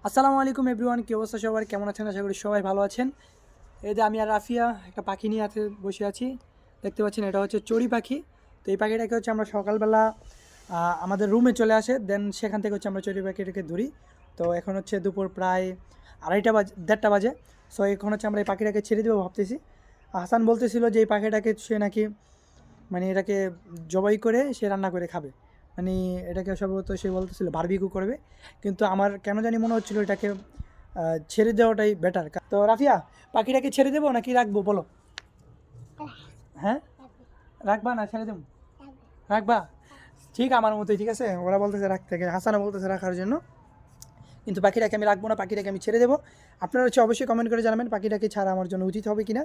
আসসালামু আলাইকুম এভরিওয়ান, কি অবস্থা সবার? কেমন আছেন? আশা করি সবাই ভালো আছেন। এই যে আমি আর রাফিয়া একটা পাখি নিয়ে হাতে বসে আছি। দেখতে পাচ্ছেন এটা হচ্ছে চড়ুই পাখি। তো এই পাখিটাকে হচ্ছে আমরা সকালবেলা আমাদের রুমে চলে আসে, দেন সেখান থেকে হচ্ছে আমরা চড়ুই পাখিটাকে ধরি। তো এখন হচ্ছে দুপুর প্রায় 1:30 বাজে। সো এখন হচ্ছে আমরা এই পাখিটাকে ছেড়ে দেবো ভাবতেছি। হাসান বলতেছিল যে এই পাখিটাকে সে নাকি মানে এটাকে জবাই করে সে রান্না করে খাবে, মানে এটাকে সম্ভবত সে বলতেছিল বারবিকিউ করবে। কিন্তু আমার কেন জানি মনে হচ্ছিল এটাকে ছেড়ে দেওয়াটাই বেটার। তো রাফিয়া, পাখিটাকে ছেড়ে দেবো নাকি রাখবো বলো? হ্যাঁ, রাখবা না ছেড়ে দেবো? রাখবা? ঠিক আমার মতোই, ঠিক আছে। ওরা বলতেছে রাখতে, হাসানা বলতেছে রাখার জন্য, কিন্তু পাখিটাকে আমি রাখবো না, পাখিটাকে আমি ছেড়ে দেবো। আপনারা হচ্ছে অবশ্যই কমেন্ট করে জানাবেন পাখিটাকে ছাড়া আমার জন্য উচিত হবে কি না।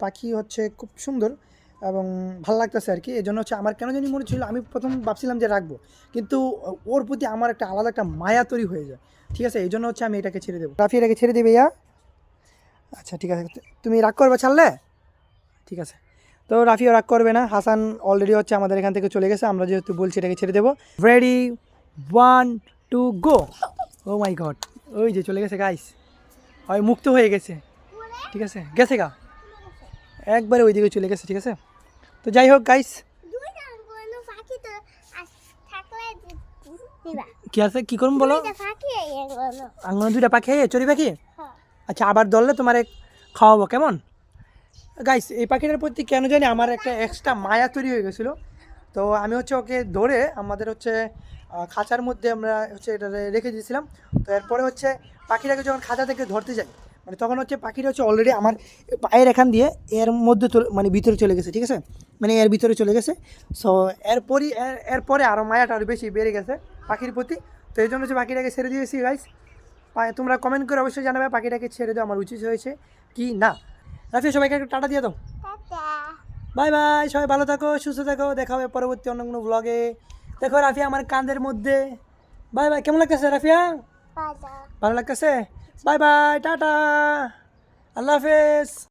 পাখি হচ্ছে খুব সুন্দর এবং ভালো লাগতেছে আর কি। এই জন্য হচ্ছে আমার কেন জানি মনে ছিল, আমি প্রথম ভাবছিলাম যে রাখবো, কিন্তু ওর প্রতি আমার একটা আলাদা একটা মায়া তৈরি হয়ে যায়। ঠিক আছে, এই জন্য হচ্ছে আমি এটাকে ছেড়ে দেবো। রাফি এটাকে ছেড়ে দেবে ইয়া? আচ্ছা ঠিক আছে, তুমি রাগ করবে ছাড়লে? ঠিক আছে। তো রাফিও রাগ করবে না। হাসান অলরেডি হচ্ছে আমাদের এখান থেকে চলে গেছে, আমরা যেহেতু বলছি এটাকে ছেড়ে দেবো। রেডি, 1 2 গো। ও মাই গড, ওই যে চলে গেছে গাইস, ওই মুক্ত হয়ে গেছে। ঠিক আছে, গেছে গা, একবারে ওই দিকে চলে গেছে। ঠিক আছে, তো যাই হোক গাইস, কি আছে কি করুন বলো? আঙুলে 2টা পাখি, চড়ি পাখি। আচ্ছা, আবার ধরলে তোমারে খাওয়াবো, কেমন? গাইস, এই পাখিটার প্রতি কেন জানি আমার একটা এক্সট্রা মায়া তৈরি হয়ে গেছিলো। তো আমি হচ্ছে ওকে ধরে আমাদের হচ্ছে খাঁচার মধ্যে আমরা হচ্ছে এটা রেখে দিয়েছিলাম। তো এরপরে হচ্ছে পাখিটাকে যখন খাঁচা থেকে ধরতে যাই, মানে তখন হচ্ছে পাখিটা হচ্ছে অলরেডি আমার পায়ের এখান দিয়ে এর মধ্যে মানে ভিতরে চলে গেছে। ঠিক আছে, মানে এর ভিতরে চলে গেছে। সো এরপরে আরও মায়াটা আরও বেশি বেড়ে গেছে পাখির প্রতি। তো এই জন্য হচ্ছে পাখিটাকে ছেড়ে দিয়েছি গাইস। তোমরা কমেন্ট করে অবশ্যই জানাবে পাখিটাকে ছেড়ে দেওয়া আমার উচিত হয়েছে কি না। রাফি, সবাইকে একটু টাটা দিয়ে দাও। বাই বাই, সবাই ভালো থাকো, সুস্থ থাকো, দেখা হবে পরবর্তী অন্য কোনো ব্লগে। দেখো রাফিয়া আমার কাঁধের মধ্যে। বাই বাই, কেমন লাগতেছে রাফিয়া? ভালো লাগতেছে? বাই বাই, টাটা, আল্লাহ হাফেজ।